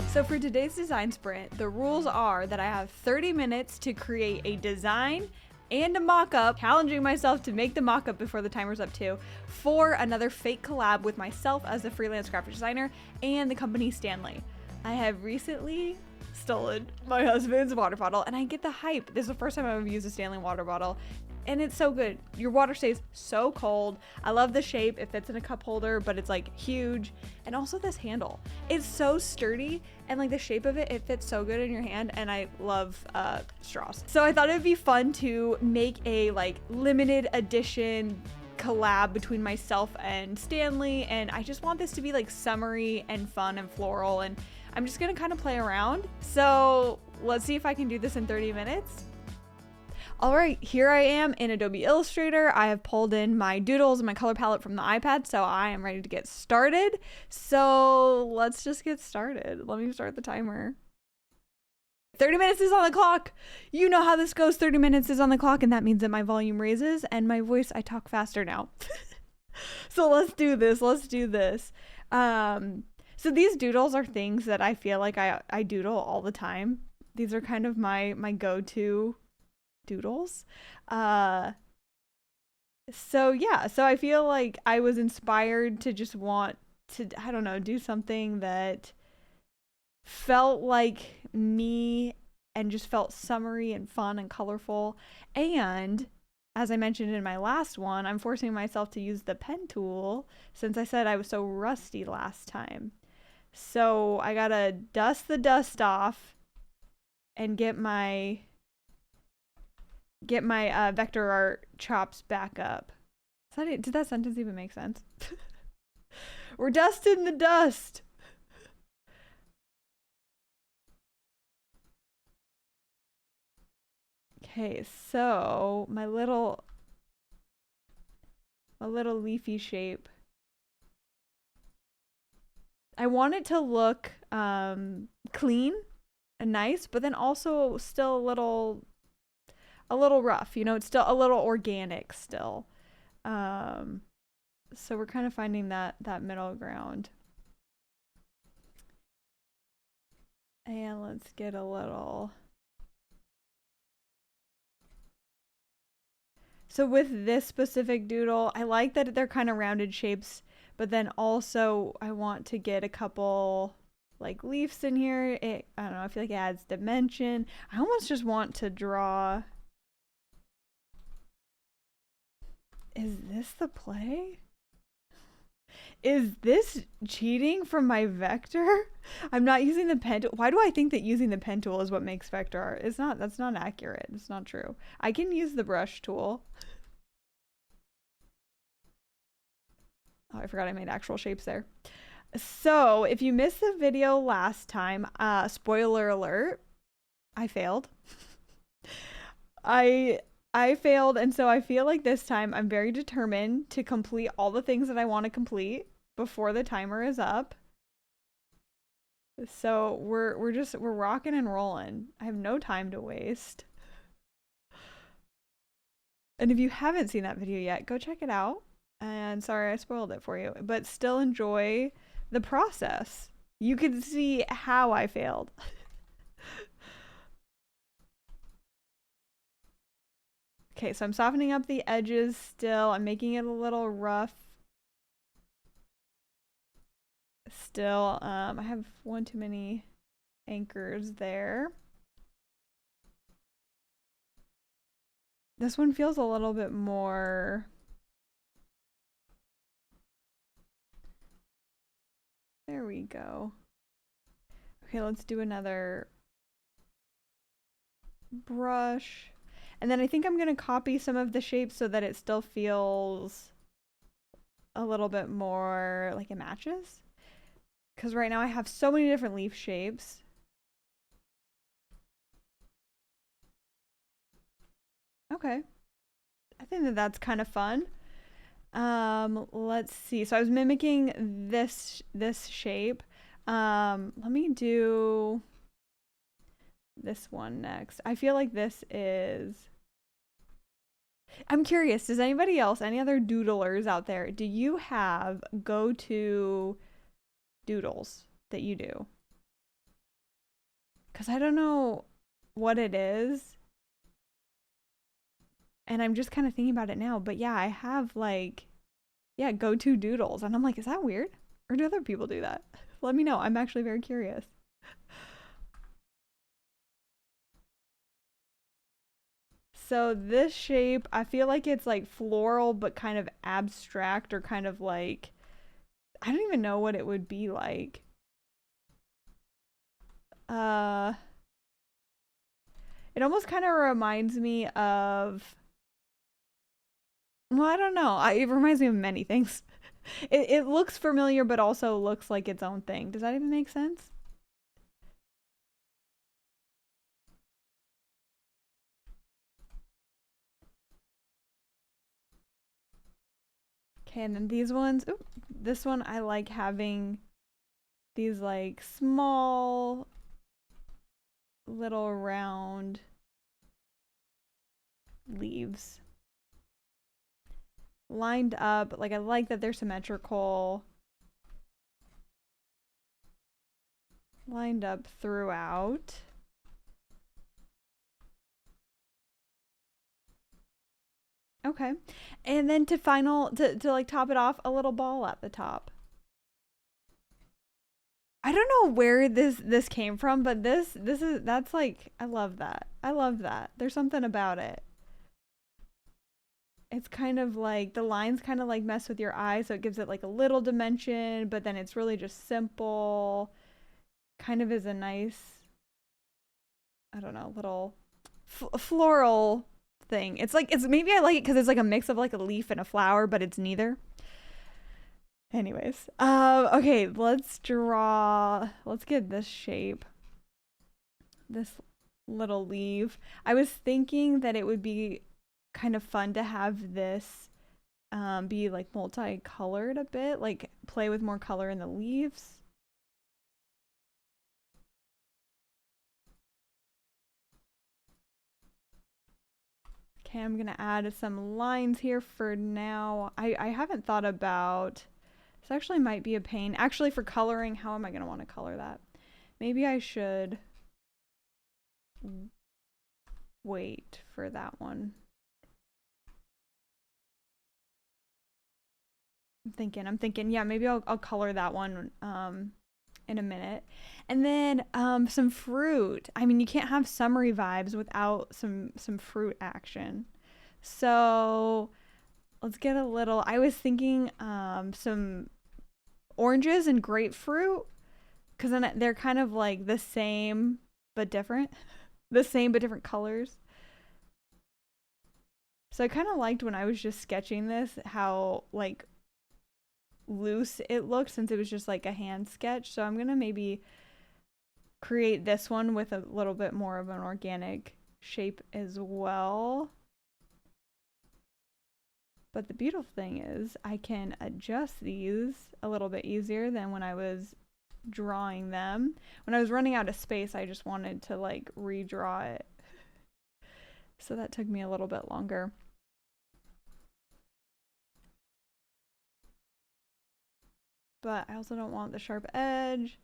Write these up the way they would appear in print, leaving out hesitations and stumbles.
So for today's design sprint, the rules are that I have 30 minutes to create a design and a mock-up, challenging myself to make the mock-up before the timer's up too, for another fake collab with myself as a freelance graphic designer and the company Stanley. I have recently stolen my husband's water bottle and I get the hype. This is the first time I've ever used a Stanley water bottle. And it's so good. Your water stays so cold. I love the shape. It fits in a cup holder, but it's like huge. And also this handle. It's so sturdy and like the shape of it, it fits so good in your hand. And I love straws. So I thought it'd be fun to make a like limited edition collab between myself and Stanley. And I just want this to be like summery and fun and floral. And I'm just gonna kind of play around. So let's see if I can do this in 30 minutes. All right, here I am in Adobe Illustrator. I have pulled in my doodles and my color palette from the iPad, so I am ready to get started. So let's just get started. Let me start the timer. 30 minutes is on the clock. You know how this goes. 30 minutes is on the clock, and that means that my volume raises and my voice, I talk faster now. So let's do this. Let's do this. So these doodles are things that I feel like I doodle all the time. These are kind of my go-to doodles. So yeah, so I feel like I was inspired to just want to, I don't know, do something that felt like me and just felt summery and fun and colorful. And as I mentioned in my last one, I'm forcing myself to use the pen tool since I said I was so rusty last time. So I gotta dust the dust off and get my vector art chops back up. Did that sentence even make sense? We're dusting the dust. Okay, so my little leafy shape. I want it to look clean and nice, but then also still a little rough, you know, it's still a little organic still. So we're kind of finding that middle ground. And let's get a little. So with this specific doodle, I like that they're kind of rounded shapes, but then also I want to get a couple like leaves in here. I don't know, I feel like it adds dimension. I almost just want to draw. Is this the play? Is this cheating from my vector? I'm not using the pen tool. Why do I think that using the pen tool is what makes vector art? It's not. That's not accurate. It's not true. I can use the brush tool. Oh, I forgot I made actual shapes there. So if you missed the video last time, spoiler alert, I failed. I failed, and so I feel like this time I'm very determined to complete all the things that I want to complete before the timer is up. So we're rocking and rolling. I have no time to waste. And if you haven't seen that video yet, go check it out. And sorry I spoiled it for you, but still enjoy the process. You can see how I failed. Okay, so I'm softening up the edges still. I'm making it a little rough. Still, I have one too many anchors there. This one feels a little bit more. There we go. Okay, let's do another brush. And then I think I'm going to copy some of the shapes so that it still feels a little bit more like it matches. Because right now I have so many different leaf shapes. Okay. I think that that's kind of fun. Let's see. So I was mimicking this shape. Let me do this one next. I feel like this is. I'm curious, does anybody else, any other doodlers out there, do you have go-to doodles that you do? because I don't know what it is. And I'm just kind of thinking about it now. But yeah, I have like, yeah, go-to doodles. And I'm like, is that weird? Or do other people do that? Let me know. I'm actually very curious. So this shape, I feel like it's like floral, but kind of abstract or kind of like, I don't even know what it would be like. It almost kind of reminds me of, well, I don't know. It reminds me of many things. It looks familiar, but also looks like its own thing. Does that even make sense? Okay, and then these ones. Ooh, this one I like having these like small little round leaves lined up. Like I like that they're symmetrical, lined up throughout. Okay, and then to like top it off, a little ball at the top. I don't know where this came from, but that's like, I love that. I love that. There's something about it. It's kind of like the lines kind of like mess with your eye, so it gives it like a little dimension, but then it's really just simple. Kind of is a nice, I don't know, little floral thing. It's like, it's maybe I like it because it's like a mix of like a leaf and a flower, but it's neither. Anyways, okay, let's get this shape, this little leaf. I was thinking that it would be kind of fun to have this be like multicolored a bit, like play with more color in the leaves. Okay, I'm gonna add some lines here for now. I haven't thought about, this actually might be a pain. Actually, for coloring, how am I gonna want to color that? Maybe I should wait for that one. I'm thinking, yeah, maybe I'll color that one in a minute. And then some fruit. I mean, you can't have summery vibes without some fruit action. So let's get a little, I was thinking some oranges and grapefruit, because then they're kind of like the same but different. The same but different colors. So I kind of liked when I was just sketching this how like loose it looked, since it was just like a hand sketch. So I'm gonna maybe create this one with a little bit more of an organic shape as well. But the beautiful thing is I can adjust these a little bit easier than when I was drawing them. When I was running out of space, I just wanted to like redraw it. So that took me a little bit longer. But I also don't want the sharp edge.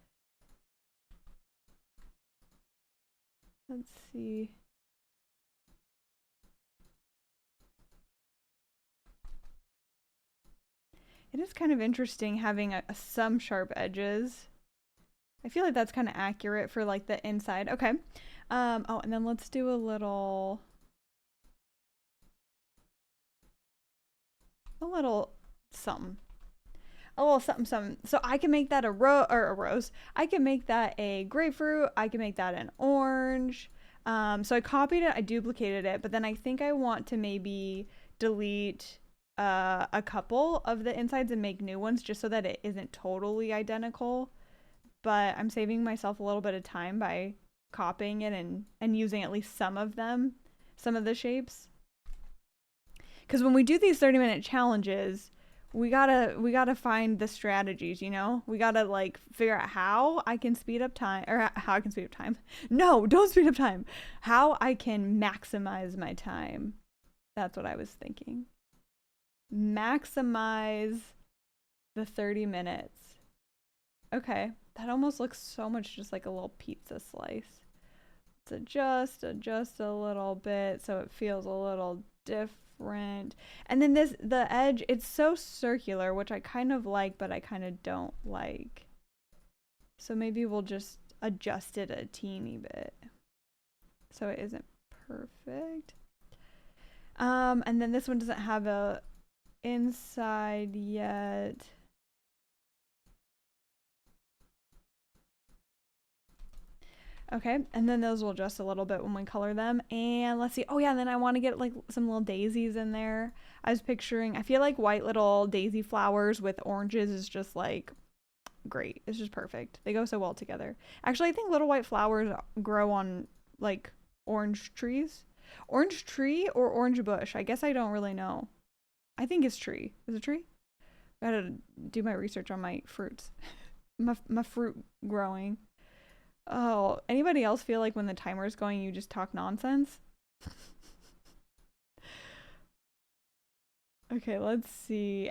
Let's see. It is kind of interesting having some sharp edges. I feel like that's kind of accurate for like the inside. Okay. Oh, and then let's do a little something. A little something something. So I can make that a rose. I can make that a grapefruit. I can make that an orange. So I copied it, I duplicated it, but then I think I want to maybe delete a couple of the insides and make new ones, just so that it isn't totally identical. But I'm saving myself a little bit of time by copying it and using at least some of them, some of the shapes. Because when we do these 30-minute challenges, we gotta find the strategies, you know? We gotta like figure out how I can speed up time, or how I can speed up time. No, don't speed up time. How I can maximize my time. That's what I was thinking. Maximize the 30 minutes. Okay, that almost looks so much just like a little pizza slice. Let's adjust a little bit so it feels a little different. And then the edge, it's so circular, which I kind of like, but I kind of don't like. So maybe we'll just adjust it a teeny bit so it isn't perfect. And then this one doesn't have a inside yet. Okay, and then those will adjust a little bit when we color them. And let's see. Oh yeah, and then I want to get like some little daisies in there. I was picturing, I feel like white little daisy flowers with oranges is just like great. It's just perfect. They go so well together. Actually, I think little white flowers grow on like orange trees. Orange tree or orange bush? I guess I don't really know. I think it's tree. Is it tree? I gotta do my research on my fruits. my fruit growing. Oh, anybody else feel like when the timer is going, you just talk nonsense? Okay, let's see.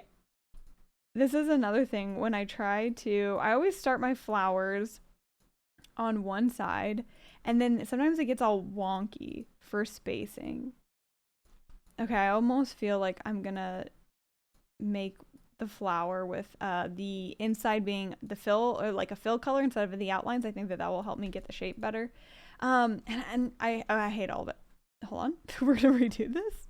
This is another thing. When I always start my flowers on one side, and then sometimes it gets all wonky for spacing. Okay, I almost feel like I'm gonna make the flower with the inside being the fill, or like a fill color instead of the outlines. I think that will help me get the shape better. And I hate all of it. Hold on. We're gonna redo this.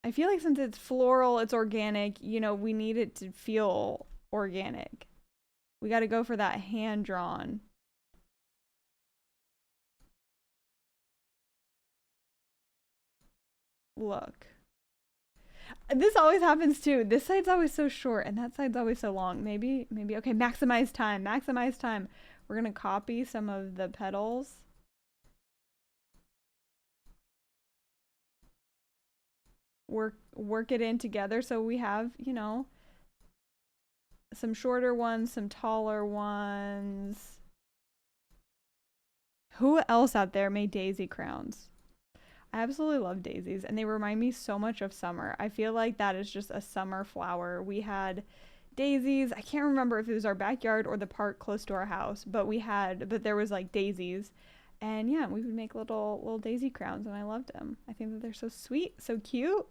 I feel like since it's floral, it's organic, you know, we need it to feel organic. We got to go for that hand-drawn. Look. This always happens too. This side's always so short and that side's always so long. Maybe, okay, maximize time. We're going to copy some of the petals. Work it in together so we have, you know, some shorter ones, some taller ones. Who else out there made daisy crowns? I absolutely love daisies, and they remind me so much of summer. I feel like that is just a summer flower. We had daisies. I can't remember if it was our backyard or the park close to our house, but there was like daisies. And yeah, we would make little daisy crowns, and I loved them. I think that they're so sweet, so cute.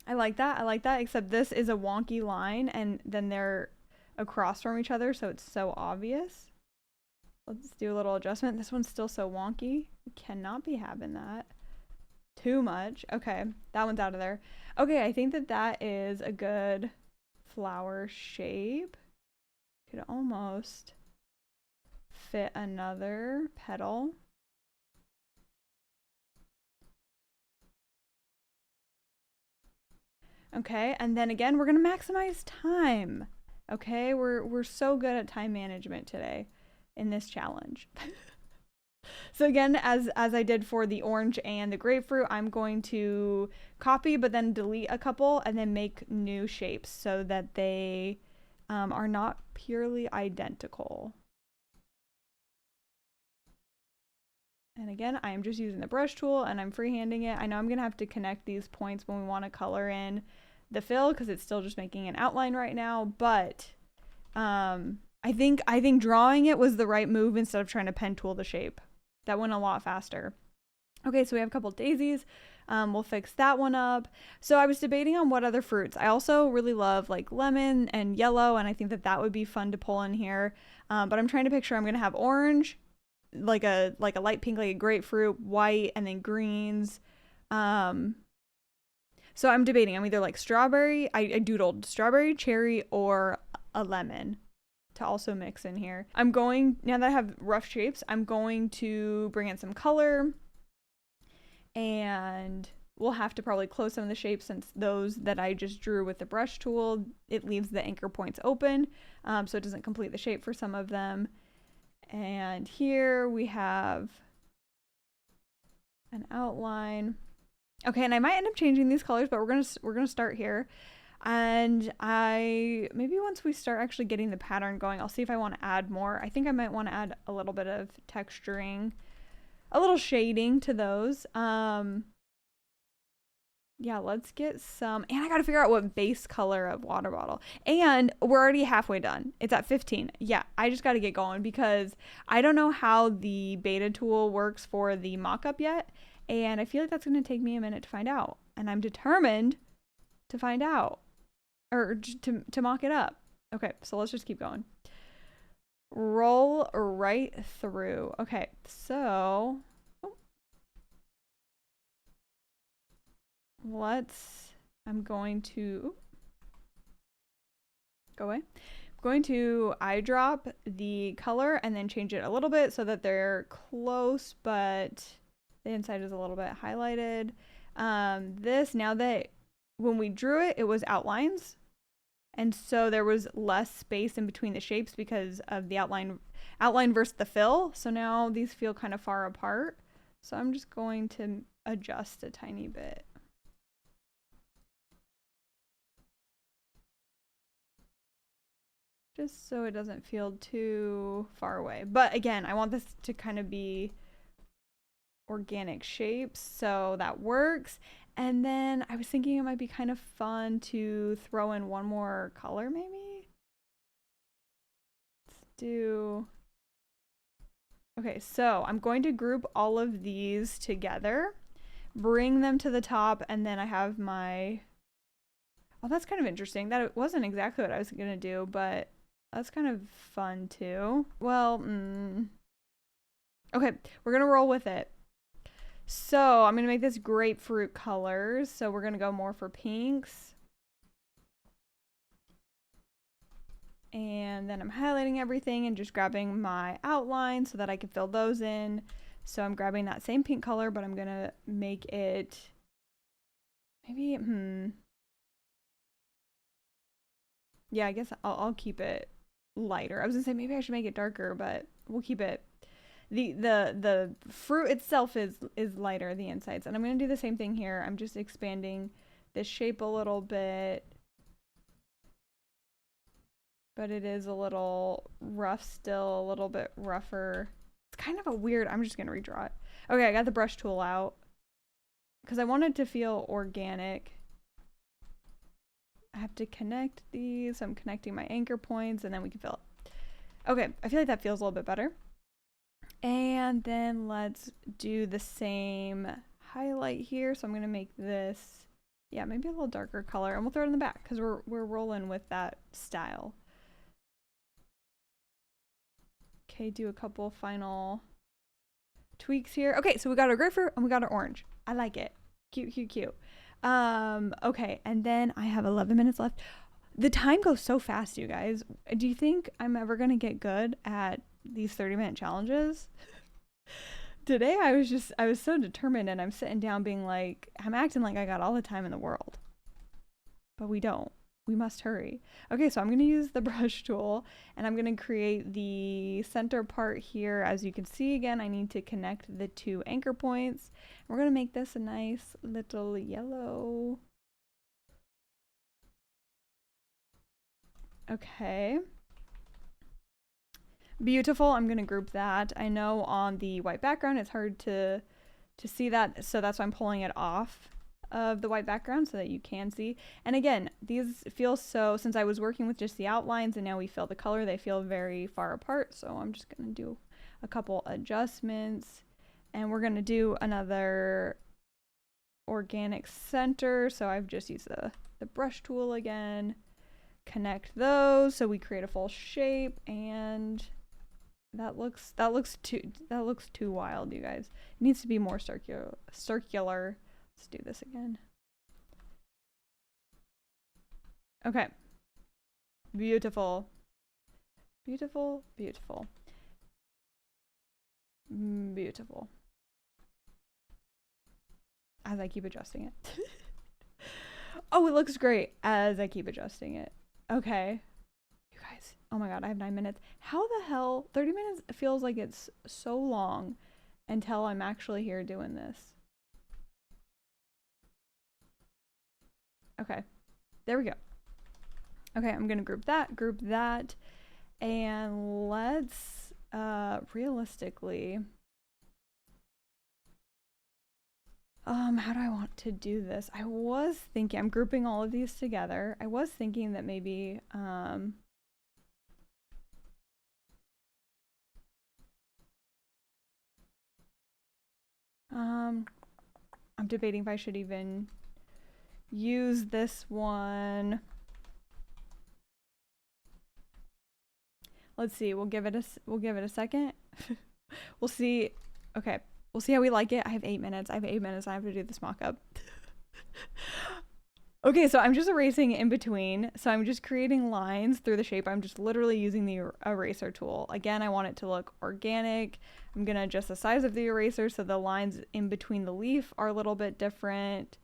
I like that, except this is a wonky line, and then they're across from each other, so it's so obvious. Let's do a little adjustment. This one's still so wonky. We cannot be having that. Too much. Okay, that one's out of there. Okay, I think that is a good flower shape. Could almost fit another petal. Okay, and then again, we're gonna maximize time. Okay, we're so good at time management today in this challenge. So again, as I did for the orange and the grapefruit, I'm going to copy but then delete a couple and then make new shapes so that they are not purely identical. And again, I am just using the brush tool and I'm freehanding it. I know I'm gonna have to connect these points when we want to color in the fill because it's still just making an outline right now, but I think drawing it was the right move instead of trying to pen tool the shape. That went a lot faster. Okay, so we have a couple daisies. We'll fix that one up. So I was debating on what other fruits. I also really love like lemon and yellow, and I think that would be fun to pull in here. But I'm trying to picture I'm gonna have orange, like a light pink, like a grapefruit, white, and then greens. So I'm debating. I'm either like strawberry. I doodled strawberry, cherry, or a lemon to also mix in here. Now that I have rough shapes, I'm going to bring in some color, and we'll have to probably close some of the shapes since those that I just drew with the brush tool, it leaves the anchor points open, so it doesn't complete the shape for some of them. And here we have an outline. Okay, and I might end up changing these colors, but we're gonna start here. And maybe once we start actually getting the pattern going, I'll see if I want to add more. I think I might want to add a little bit of texturing, a little shading to those. Yeah, let's get some. And I got to figure out what base color of water bottle. And we're already halfway done. It's at 15. Yeah, I just got to get going because I don't know how the beta tool works for the mock-up yet. And I feel like that's going to take me a minute to find out. And I'm determined to find out or to mock it up. Okay, so let's just keep going. Roll right through. Okay, so I'm going to go away. I'm going to eyedrop the color and then change it a little bit so that they're close, but the inside is a little bit highlighted. Now that when we drew it, it was outlines. And so there was less space in between the shapes because of the outline versus the fill. So now these feel kind of far apart. So I'm just going to adjust a tiny bit. Just so it doesn't feel too far away. But again, I want this to kind of be organic shapes, so that works. And then I was thinking it might be kind of fun to throw in one more color maybe. Let's do... Okay, so I'm going to group all of these together, bring them to the top, and then I have my... Oh, that's kind of interesting. That wasn't exactly what I was going to do, but that's kind of fun too. Well, okay, we're going to roll with it. So I'm going to make this grapefruit colors. So we're going to go more for pinks. And then I'm highlighting everything and just grabbing my outline so that I can fill those in. So I'm grabbing that same pink color, but I'm going to make it maybe, yeah, I guess I'll keep it lighter. I was going to say maybe I should make it darker, but we'll keep it. The fruit itself is lighter, the insides. And I'm going to do the same thing here. I'm just expanding this shape a little bit. But it is a little rough still, a little bit rougher. It's kind of a weird, I'm just going to redraw it. Okay, I got the brush tool out because I want it to feel organic. I have to connect these. So I'm connecting my anchor points and then we can fill it. Okay, I feel like that feels a little bit better. And then let's do the same highlight here. So I'm going to make this, yeah, maybe a little darker color, and we'll throw it in the back because we're rolling with that style. Okay, do a couple final tweaks here. Okay, so we got our grapefruit and we got our orange. I like it. Cute, cute, cute. Okay, and then I have 11 minutes left. The time goes so fast, you guys. Do you think I'm ever going to get good at these 30-minute challenges? Today I was so determined, and I'm sitting down being like, I'm acting like I got all the time in the world. But we don't. We must hurry. Okay, so I'm going to use the brush tool, and I'm going to create the center part here. As you can see, again, I need to connect the two anchor points. We're going to make this a nice little yellow. Okay. Beautiful. I'm going to group that. I know on the white background it's hard to see that, so that's why I'm pulling it off of the white background so that you can see. And again, these feel so, since I was working with just the outlines and now we fill the color, they feel very far apart. So I'm just going to do a couple adjustments, and we're going to do another organic center. So I've just used the brush tool again, connect those so we create a full shape, and that looks too wild, you guys. It needs to be more circular. Let's do this again. Okay. Beautiful. Beautiful, beautiful. Beautiful. As I keep adjusting it. Oh, it looks great as I keep adjusting it. Okay. You guys, oh my god, I have 9 minutes. How the hell? 30 minutes feels like it's so long until I'm actually here doing this. Okay, there we go. Okay, I'm gonna group that, and let's realistically, How do I want to do this? I was thinking, I'm grouping all of these together. I was thinking that maybe, I'm debating if I should even use this one. Let's see. We'll give it a second. We'll see. Okay. We'll see how we like it. I have 8 minutes. I have 8 minutes. I have to do this mock-up. Okay, so I'm just erasing in between. So I'm just creating lines through the shape. I'm just literally using the eraser tool. Again, I want it to look organic. I'm going to adjust the size of the eraser so the lines in between the leaf are a little bit different.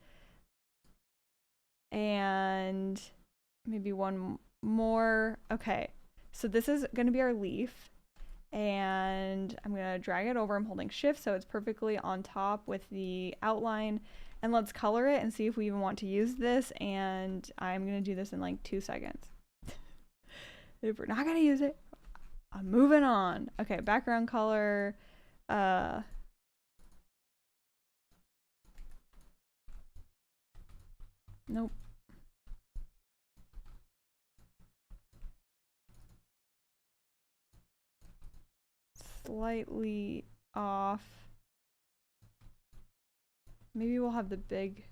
And maybe one more. Okay, so this is going to be our leaf. And I'm going to drag it over. I'm holding shift so it's perfectly on top with the outline. And let's color it and see if we even want to use this. And I'm going to do this in like 2 seconds. If we're not going to use it, I'm moving on. Okay, background color. Nope. Slightly off. Maybe we'll have the big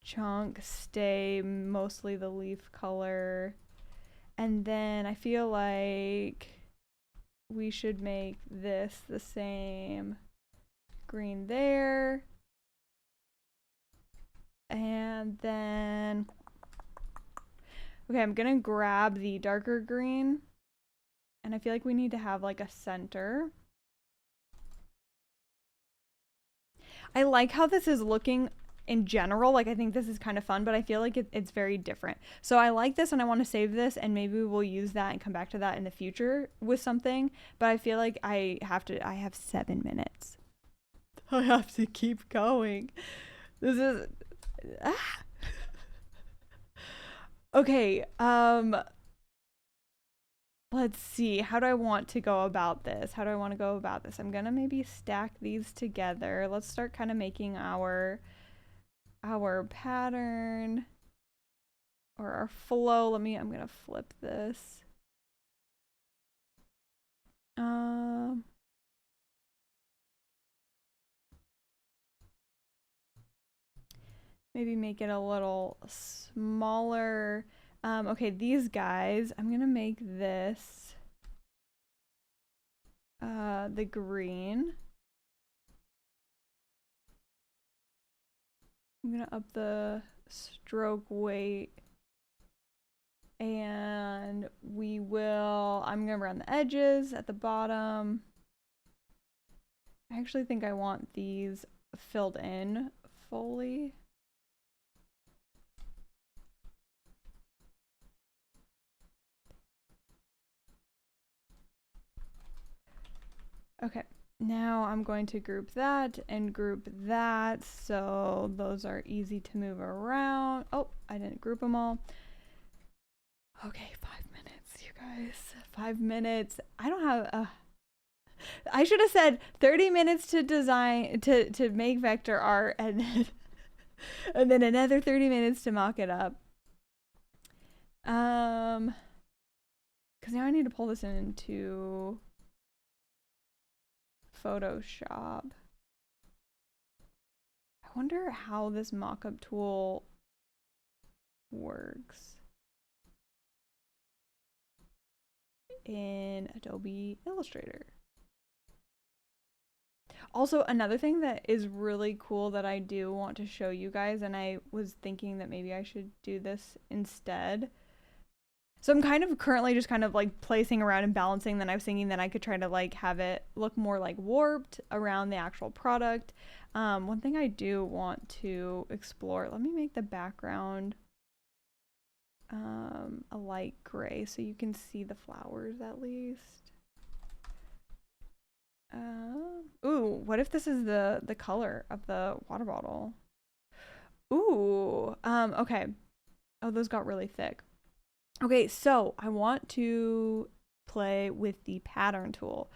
chunk stay mostly the leaf color. And then I feel like we should make this the same green there. And then, okay, I'm gonna grab the darker green. And I feel like we need to have like a center. I like how this is looking in general. Like I think this is kind of fun, but I feel like it's very different. So I like this and I want to save this and maybe we'll use that and come back to that in the future with something. But I feel like I have 7 minutes. I have to keep going. This is, okay. Let's see. How do I want to go about this? I'm gonna maybe stack these together. Let's start kind of making our pattern or our flow. I'm gonna flip this. Maybe make it a little smaller. Okay, these guys, I'm gonna make this the green. I'm gonna up the stroke weight and I'm gonna run the edges at the bottom. I actually think I want these filled in fully. Okay, now I'm going to group that and group that so those are easy to move around. Oh, I didn't group them all. Okay, 5 minutes, you guys. 5 minutes. I don't have I should have said 30 minutes to design to make vector art and then another 30 minutes to mock it up. Cuz now I need to pull this into Photoshop. I wonder how this mockup tool works in Adobe Illustrator. Also, another thing that is really cool that I do want to show you guys, and I was thinking that maybe I should do this instead. So I'm kind of currently just kind of like placing around and balancing. Then I was thinking that I could try to like have it look more like warped around the actual product. One thing I do want to explore, let me make the background a light gray so you can see the flowers at least. Ooh, what if this is the color of the water bottle? Ooh, okay. Oh, those got really thick. Okay, so I want to play with the pattern tool.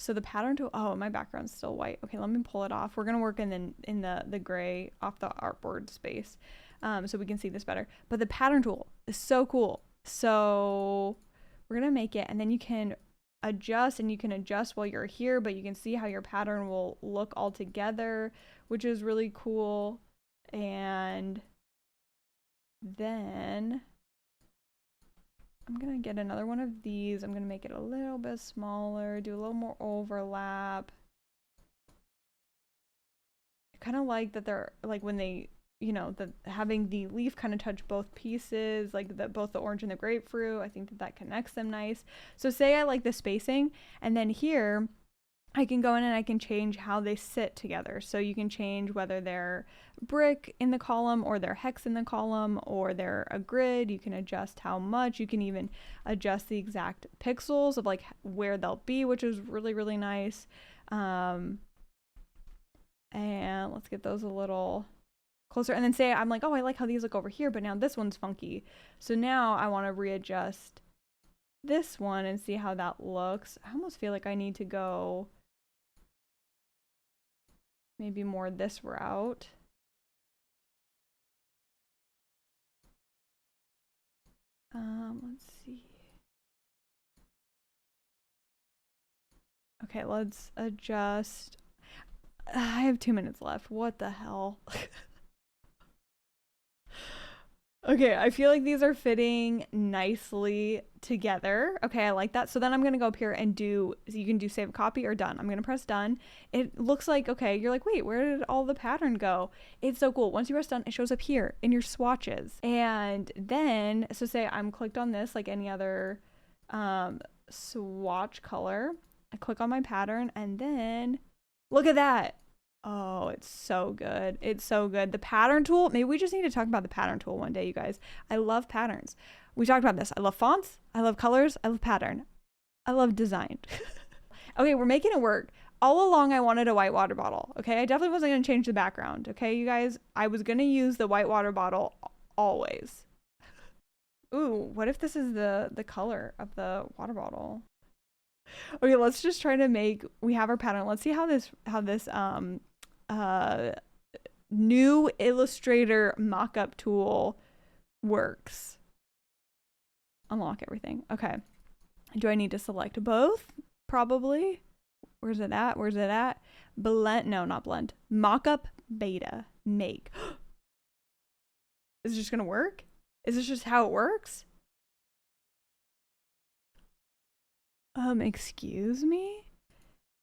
So the pattern tool, oh, my background's still white. Okay, let me pull it off. We're gonna work in the gray off the artboard space, so we can see this better. But the pattern tool is so cool. So we're gonna make it, and then you can adjust, and you can adjust while you're here, but you can see how your pattern will look all together, which is really cool. And then I'm gonna get another one of these. I'm gonna make it a little bit smaller, do a little more overlap. I kind of like that they're like when they, you know, the having the leaf kind of touch both pieces, like both the orange and the grapefruit. I think that connects them nice. So say I like the spacing, and then here I can go in and I can change how they sit together. So you can change whether they're brick in the column or they're hex in the column or they're a grid. You can adjust how much. You can even adjust the exact pixels of like where they'll be, which is really, really nice. And let's get those a little closer. And then say I'm like, oh, I like how these look over here, but now this one's funky. So now I want to readjust this one and see how that looks. I almost feel like I need to go maybe more this route. Let's see. Okay, let's adjust. I have 2 minutes left. What the hell? Okay, I feel like these are fitting nicely together. Okay, I like that. So then I'm gonna go up here and do, so you can do save copy or done. I'm gonna press done. It looks like, okay, you're like, wait, where did all the pattern go? It's so cool. Once you press done, it shows up here in your swatches. And then, so say I'm clicked on this like any other swatch color. I click on my pattern and then look at that. Oh, it's so good. It's so good. The pattern tool, maybe we just need to talk about the pattern tool one day, you guys. I love patterns. We talked about this. I love fonts. I love colors. I love pattern. I love design. Okay, we're making it work. All along, I wanted a white water bottle. Okay, I definitely wasn't going to change the background. Okay, you guys, I was going to use the white water bottle always. Ooh, what if this is the color of the water bottle? Okay, let's just try to make, we have our pattern. Let's see how this new Illustrator mockup tool works. Unlock everything. Okay. Do I need to select both? Probably. Where's it at? Where's it at? Blend. No, not blend. Mockup beta. Make. Is it just going to work? Is this just how it works? Excuse me?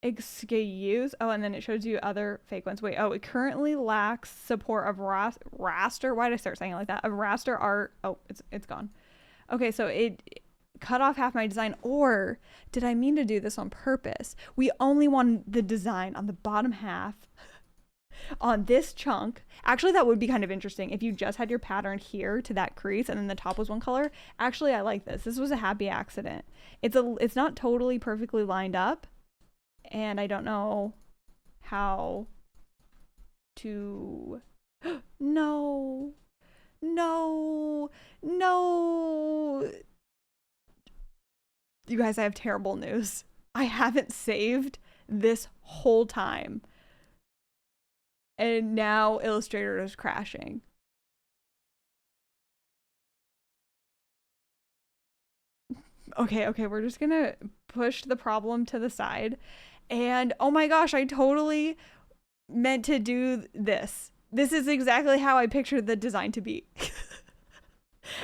Oh, and then it shows you other fake ones. Wait, oh, it currently lacks support of raster. Why did I start saying it like that? Of raster art. Oh, it's gone. Okay, so it cut off half my design, or did I mean to do this on purpose? We only want the design on the bottom half on this chunk. Actually, that would be kind of interesting if you just had your pattern here to that crease and then the top was one color. Actually, I like this. This was a happy accident. It's not totally perfectly lined up, and I don't know how to no. You guys, I have terrible news. I haven't saved this whole time. And now Illustrator is crashing. Okay, we're just gonna push the problem to the side. And oh my gosh, I totally meant to do this. This is exactly how I pictured the design to be.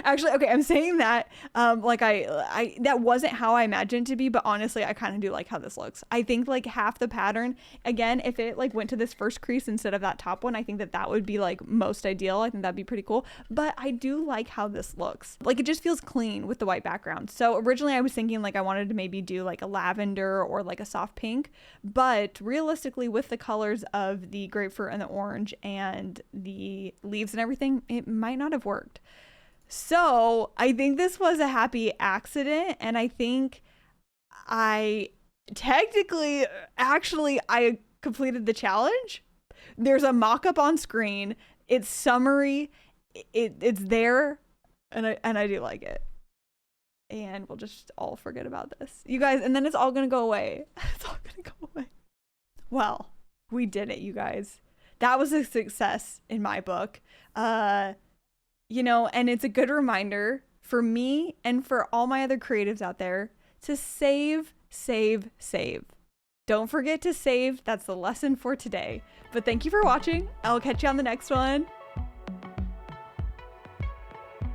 Actually, okay, I'm saying that like I that wasn't how I imagined it to be, but honestly, I kind of do like how this looks. I think like half the pattern, again, if it like went to this first crease instead of that top one, I think that would be like most ideal. I think that'd be pretty cool, but I do like how this looks. Like it just feels clean with the white background. So originally I was thinking like I wanted to maybe do like a lavender or like a soft pink, but realistically with the colors of the grapefruit and the orange and the leaves and everything, it might not have worked. So I think this was a happy accident, and I think I completed the challenge. There's a mock-up on screen. It's summary. It's there, and I do like it. and we'll just all forget about this. You guys, and then it's all gonna go away. It's all gonna go away. Well, we did it, you guys. That was a success in my book. You know, and it's a good reminder for me and for all my other creatives out there to save, save, save. Don't forget to save. That's the lesson for today. But thank you for watching. I'll catch you on the next one.